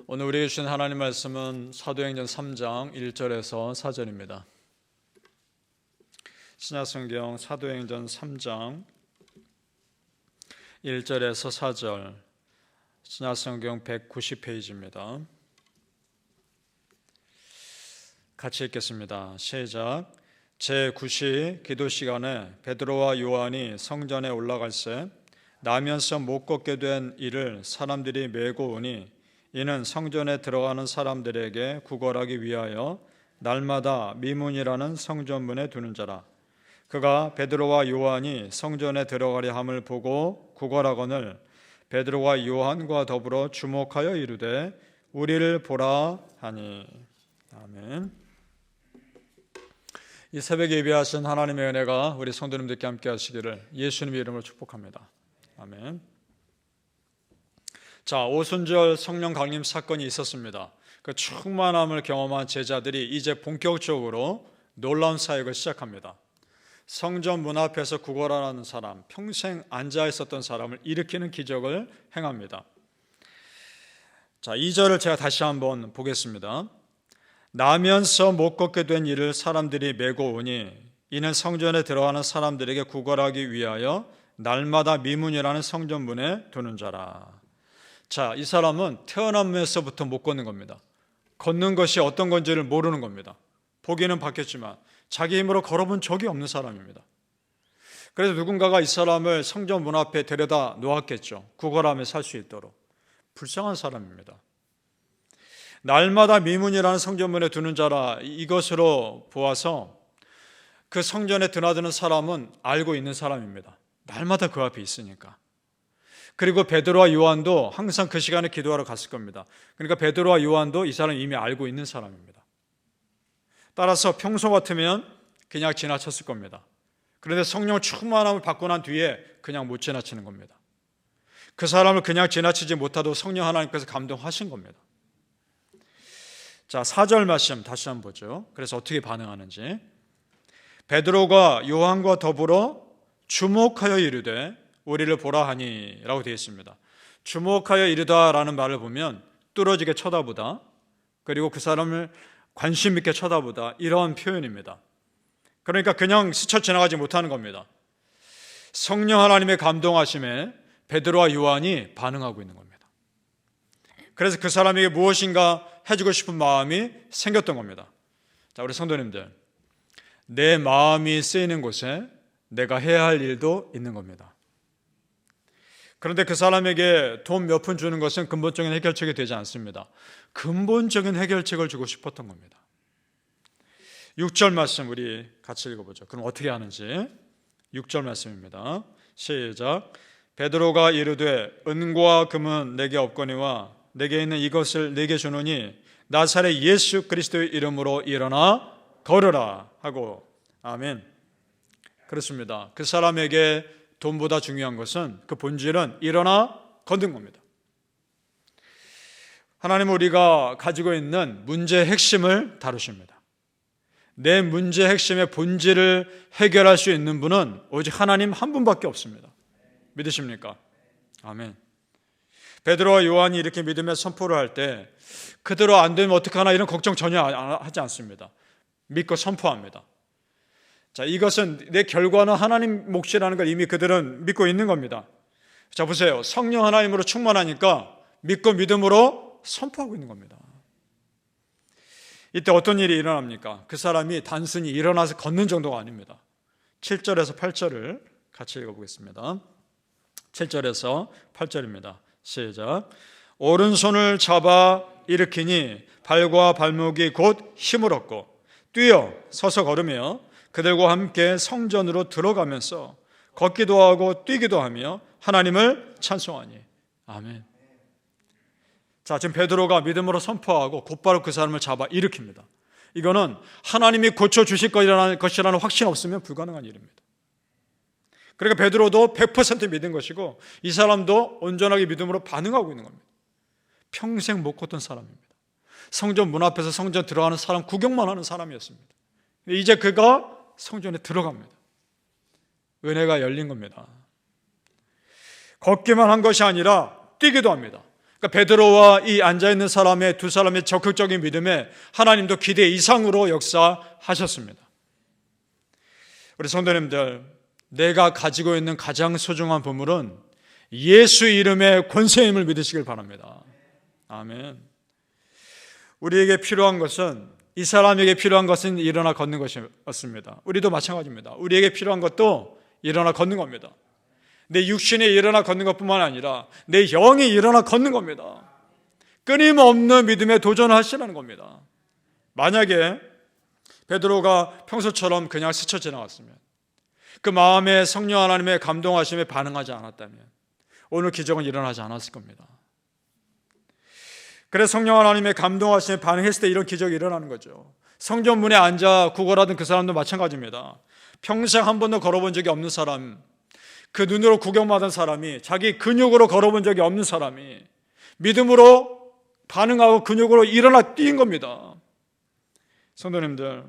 오늘 우리에게 주신 하나님 말씀은 사도행전 3장 1절에서 4절입니다. 신약성경 사도행전 3장 1절에서 4절, 신약성경 190페이지입니다. 같이 읽겠습니다. 시작. 제9시 기도 시간에 베드로와 요한이 성전에 올라갈새 나면서 못 걷게 된 이를 사람들이 메고 오니 이는 성전에 들어가는 사람들에게 구걸하기 위하여 날마다 미문이라는 성전문에 두는 자라. 그가 베드로와 요한이 성전에 들어가려 함을 보고 구걸하거늘 베드로와 요한과 더불어 주목하여 이르되 우리를 보라 하니. 아멘. 이 새벽에 예배하신 하나님의 은혜가 우리 성도님들께 함께 하시기를 예수님의 이름으로 축복합니다. 아멘. 자, 오순절 성령 강림 사건이 있었습니다. 그 충만함을 경험한 제자들이 이제 본격적으로 놀라운 사역을 시작합니다. 성전 문 앞에서 구걸하는 사람, 평생 앉아 있었던 사람을 일으키는 기적을 행합니다. 자, 2절을 제가 다시 한번 보겠습니다. 나면서 못 걷게 된 이를 사람들이 메고 오니 이는 성전에 들어가는 사람들에게 구걸하기 위하여 날마다 미문이라는 성전문에 두는 자라. 자, 이 사람은 태어나면서부터 못 걷는 겁니다. 걷는 것이 어떤 건지를 모르는 겁니다. 보기는 봤겠지만 자기 힘으로 걸어본 적이 없는 사람입니다. 그래서 누군가가 이 사람을 성전 문 앞에 데려다 놓았겠죠. 구걸하며 살 수 있도록. 불쌍한 사람입니다. 날마다 미문이라는 성전문에 두는 자라, 이것으로 보아서 그 성전에 드나드는 사람은 알고 있는 사람입니다. 날마다 그 앞에 있으니까. 그리고 베드로와 요한도 항상 그 시간에 기도하러 갔을 겁니다. 그러니까 베드로와 요한도 이 사람 이미 알고 있는 사람입니다. 따라서 평소 같으면 그냥 지나쳤을 겁니다. 그런데 성령 충만함을 받고 난 뒤에 그냥 못 지나치는 겁니다. 그 사람을 그냥 지나치지 못하도록 성령 하나님께서 감동하신 겁니다. 자, 4절 말씀 다시 한번 보죠. 그래서 어떻게 반응하는지. 베드로가 요한과 더불어 주목하여 이르되 우리를 보라 하니 라고 되어 있습니다. 주목하여 이르다라는 말을 보면 뚫어지게 쳐다보다, 그리고 그 사람을 관심 있게 쳐다보다, 이런 표현입니다. 그러니까 그냥 스쳐 지나가지 못하는 겁니다. 성령 하나님의 감동하심에 베드로와 요한이 반응하고 있는 겁니다. 그래서 그 사람에게 무엇인가 해주고 싶은 마음이 생겼던 겁니다. 자, 우리 성도님들, 내 마음이 쓰이는 곳에 내가 해야 할 일도 있는 겁니다. 그런데 그 사람에게 돈 몇 푼 주는 것은 근본적인 해결책이 되지 않습니다. 근본적인 해결책을 주고 싶었던 겁니다. 6절 말씀 우리 같이 읽어보죠. 그럼 어떻게 하는지. 6절 말씀입니다. 시작. 베드로가 이르되 은과 금은 내게 없거니와 내게 있는 이것을 내게 주노니 나사렛 예수 그리스도의 이름으로 일어나 걸으라 하고. 아멘. 그렇습니다. 그 사람에게 돈보다 중요한 것은, 그 본질은 일어나 걷는 겁니다. 하나님은 우리가 가지고 있는 문제의 핵심을 다루십니다. 내 문제의 핵심의 본질을 해결할 수 있는 분은 오직 하나님 한 분밖에 없습니다. 믿으십니까? 아멘. 베드로와 요한이 이렇게 믿음의 선포를 할 때 그대로 안 되면 어떡하나 이런 걱정 전혀 하지 않습니다. 믿고 선포합니다. 자, 이것은 내 결과는 하나님 몫이라는 걸 이미 그들은 믿고 있는 겁니다. 자, 보세요. 성령 하나님으로 충만하니까 믿고 믿음으로 선포하고 있는 겁니다. 이때 어떤 일이 일어납니까? 그 사람이 단순히 일어나서 걷는 정도가 아닙니다. 7절에서 8절을 같이 읽어보겠습니다. 7절에서 8절입니다. 시작. 오른손을 잡아 일으키니 발과 발목이 곧 힘을 얻고 뛰어 서서 걸으며 그들과 함께 성전으로 들어가면서 걷기도 하고 뛰기도 하며 하나님을 찬송하니. 아멘. 자, 지금 베드로가 믿음으로 선포하고 곧바로 그 사람을 잡아 일으킵니다. 이거는 하나님이 고쳐주실 것이라는 확신 없으면 불가능한 일입니다. 그러니까 베드로도 100% 믿은 것이고 이 사람도 온전하게 믿음으로 반응하고 있는 겁니다. 평생 못 걷던 사람입니다. 성전 문 앞에서 성전 들어가는 사람 구경만 하는 사람이었습니다. 이제 그가 성전에 들어갑니다. 은혜가 열린 겁니다. 걷기만 한 것이 아니라 뛰기도 합니다. 그러니까 베드로와 이 앉아있는 사람의 두 사람의 적극적인 믿음에 하나님도 기대 이상으로 역사하셨습니다. 우리 성도님들, 내가 가지고 있는 가장 소중한 보물은 예수 이름의 권세임을 믿으시길 바랍니다. 아멘. 우리에게 필요한 것은, 이 사람에게 필요한 것은 일어나 걷는 것이었습니다. 우리도 마찬가지입니다. 우리에게 필요한 것도 일어나 걷는 겁니다. 내 육신이 일어나 걷는 것뿐만 아니라 내 영이 일어나 걷는 겁니다. 끊임없는 믿음에 도전하시라는 겁니다. 만약에 베드로가 평소처럼 그냥 스쳐 지나갔으면, 그 마음에 성령 하나님의 감동하심에 반응하지 않았다면 오늘 기적은 일어나지 않았을 겁니다. 그래서 성령 하나님의 감동하심에 반응했을 때 이런 기적이 일어나는 거죠. 성전 문에 앉아 구걸하던 그 사람도 마찬가지입니다. 평생 한 번도 걸어본 적이 없는 사람, 그 눈으로 구경받은 사람이, 자기 근육으로 걸어본 적이 없는 사람이 믿음으로 반응하고 근육으로 일어나 뛴 겁니다. 성도님들,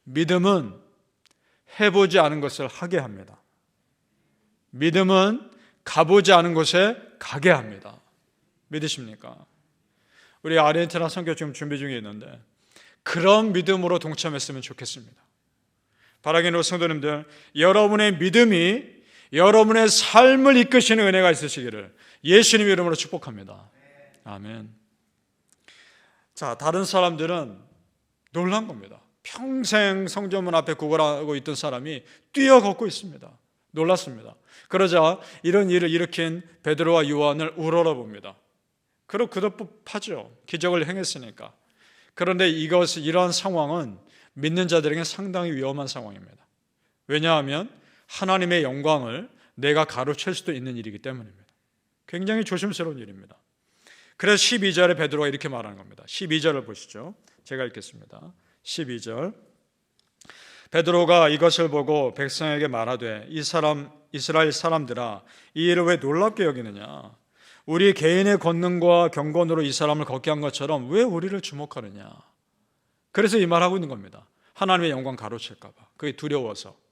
믿음은 해보지 않은 것을 하게 합니다. 믿음은 가보지 않은 곳에 가게 합니다. 믿으십니까? 우리 아르헨티나 선교 지금 준비 중에 있는데 그런 믿음으로 동참했으면 좋겠습니다. 바라기는 성도님들, 여러분의 믿음이 여러분의 삶을 이끄시는 은혜가 있으시기를 예수님 이름으로 축복합니다. 아멘. 자, 다른 사람들은 놀란 겁니다. 평생 성전문 앞에 구걸하고 있던 사람이 뛰어 걷고 있습니다. 놀랐습니다. 그러자 이런 일을 일으킨 베드로와 요한을 우러러봅니다. 그럼 그것뿐하죠. 기적을 행했으니까. 그런데 이러한 상황은 믿는 자들에게 상당히 위험한 상황입니다. 왜냐하면 하나님의 영광을 내가 가로챌 수도 있는 일이기 때문입니다. 굉장히 조심스러운 일입니다. 그래서 12절에 베드로가 이렇게 말하는 겁니다. 12절을 보시죠. 제가 읽겠습니다. 12절. 베드로가 이것을 보고 백성에게 말하되 이스라엘 사람들아, 이 일을 왜 놀랍게 여기느냐? 우리 개인의 권능과 경건으로 이 사람을 걷게 한 것처럼 왜 우리를 주목하느냐? 그래서 이 말하고 있는 겁니다. 하나님의 영광 가로챌까 봐. 그게 두려워서.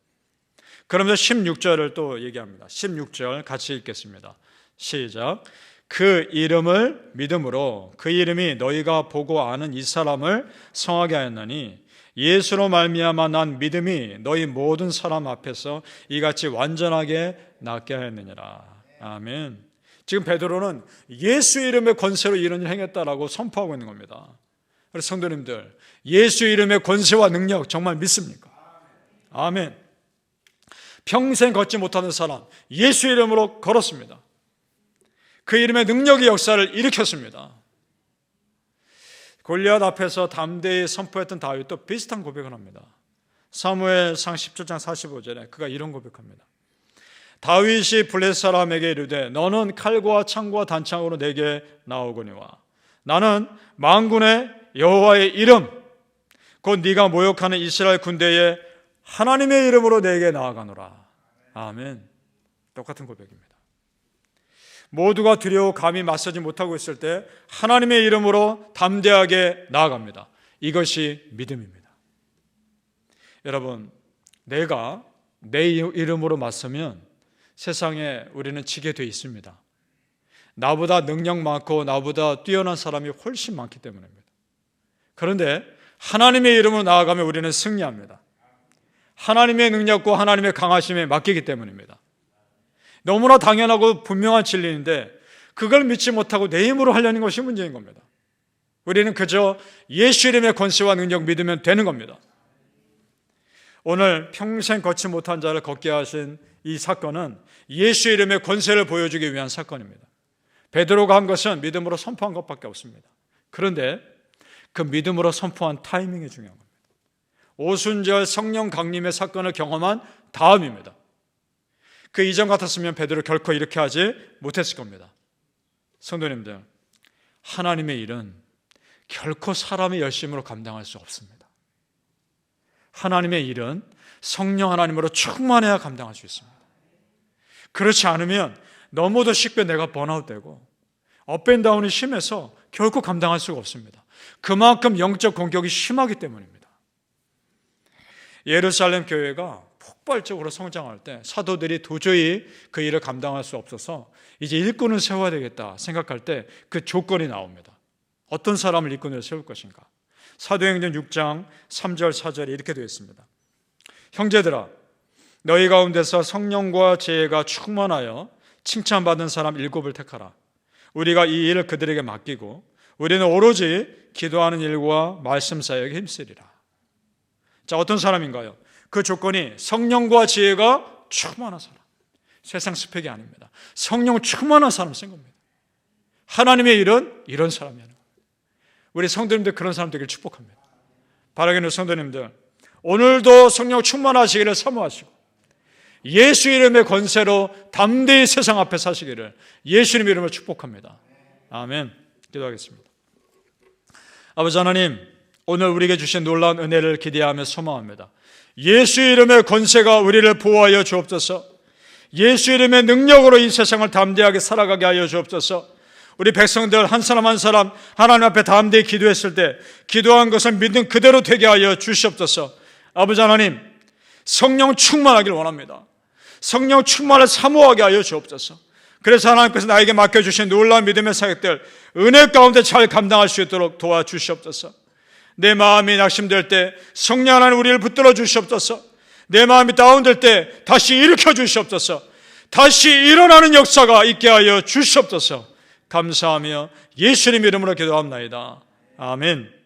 그러면서 16절을 또 얘기합니다. 16절 같이 읽겠습니다. 시작. 그 이름을 믿음으로 그 이름이 너희가 보고 아는 이 사람을 성하게 하였나니 예수로 말미암아 난 믿음이 너희 모든 사람 앞에서 이같이 완전하게 낫게 하였느니라. 아멘. 지금 베드로는 예수 이름의 권세로 이런 일을 행했다라고 선포하고 있는 겁니다. 그래서 성도님들, 예수 이름의 권세와 능력 정말 믿습니까? 아멘. 평생 걷지 못하는 사람 예수 이름으로 걸었습니다. 그 이름의 능력의 역사를 일으켰습니다. 골리앗 앞에서 담대히 선포했던 다윗도 비슷한 고백을 합니다. 사무엘상 17장 45절에 그가 이런 고백합니다. 다윗이 블레셋 사람에게 이르되 너는 칼과 창과 단창으로 내게 나오거니와 나는 만군의 여호와의 이름 곧 네가 모욕하는 이스라엘 군대의 하나님의 이름으로 내게 나아가노라. 아멘. 똑같은 고백입니다. 모두가 두려워 감히 맞서지 못하고 있을 때 하나님의 이름으로 담대하게 나아갑니다. 이것이 믿음입니다. 여러분, 내가 내 이름으로 맞서면 세상에 우리는 지게 돼 있습니다. 나보다 능력 많고 나보다 뛰어난 사람이 훨씬 많기 때문입니다. 그런데 하나님의 이름으로 나아가면 우리는 승리합니다. 하나님의 능력과 하나님의 강하심에 맡기기 때문입니다. 너무나 당연하고 분명한 진리인데 그걸 믿지 못하고 내 힘으로 하려는 것이 문제인 겁니다. 우리는 그저 예수 이름의 권세와 능력 믿으면 되는 겁니다. 오늘 평생 걷지 못한 자를 걷게 하신 이 사건은 예수 이름의 권세를 보여주기 위한 사건입니다. 베드로가 한 것은 믿음으로 선포한 것밖에 없습니다. 그런데 그 믿음으로 선포한 타이밍이 중요한 겁니다. 오순절 성령 강림의 사건을 경험한 다음입니다. 그 이전 같았으면 베드로 결코 이렇게 하지 못했을 겁니다. 성도님들, 하나님의 일은 결코 사람의 열심으로 감당할 수 없습니다. 하나님의 일은 성령 하나님으로 충만해야 감당할 수 있습니다. 그렇지 않으면 너무도 쉽게 내가 번아웃되고 업앤다운이 심해서 결코 감당할 수가 없습니다. 그만큼 영적 공격이 심하기 때문입니다. 예루살렘 교회가 폭발적으로 성장할 때 사도들이 도저히 그 일을 감당할 수 없어서 이제 일꾼을 세워야 되겠다 생각할 때 그 조건이 나옵니다. 어떤 사람을 일꾼으로 세울 것인가? 사도행전 6장 3절 4절에 이렇게 되어 있습니다. 형제들아, 너희 가운데서 성령과 지혜가 충만하여 칭찬받은 사람 7을 택하라. 우리가 이 일을 그들에게 맡기고 우리는 오로지 기도하는 일과 말씀 사역에 힘쓰리라. 자, 어떤 사람인가요? 그 조건이 성령과 지혜가 충만한 사람. 세상 스펙이 아닙니다. 성령 충만한 사람 쓴 겁니다. 하나님의 일은 이런 사람이라는 겁니다. 우리 성도님들 그런 사람 되길 축복합니다. 바라기는 성도님들, 오늘도 성령 충만하시기를 사모하시고 예수 이름의 권세로 담대히 세상 앞에 사시기를 예수님 이름으로 축복합니다. 아멘. 기도하겠습니다. 아버지 하나님, 오늘 우리에게 주신 놀라운 은혜를 기대하며 소망합니다. 예수 이름의 권세가 우리를 보호하여 주옵소서. 예수 이름의 능력으로 이 세상을 담대하게 살아가게 하여 주옵소서. 우리 백성들 한 사람 한 사람 하나님 앞에 담대히 기도했을 때 기도한 것을 믿는 그대로 되게 하여 주시옵소서. 아버지 하나님, 성령 충만하기를 원합니다. 성령 충만을 사모하게 하여 주옵소서. 그래서 하나님께서 나에게 맡겨주신 놀라운 믿음의 사역들 은혜 가운데 잘 감당할 수 있도록 도와주시옵소서. 내 마음이 낙심될 때 성령 하나님 우리를 붙들어 주시옵소서. 내 마음이 다운될 때 다시 일으켜 주시옵소서. 다시 일어나는 역사가 있게 하여 주시옵소서. 감사하며 예수님 이름으로 기도합나이다. 아멘.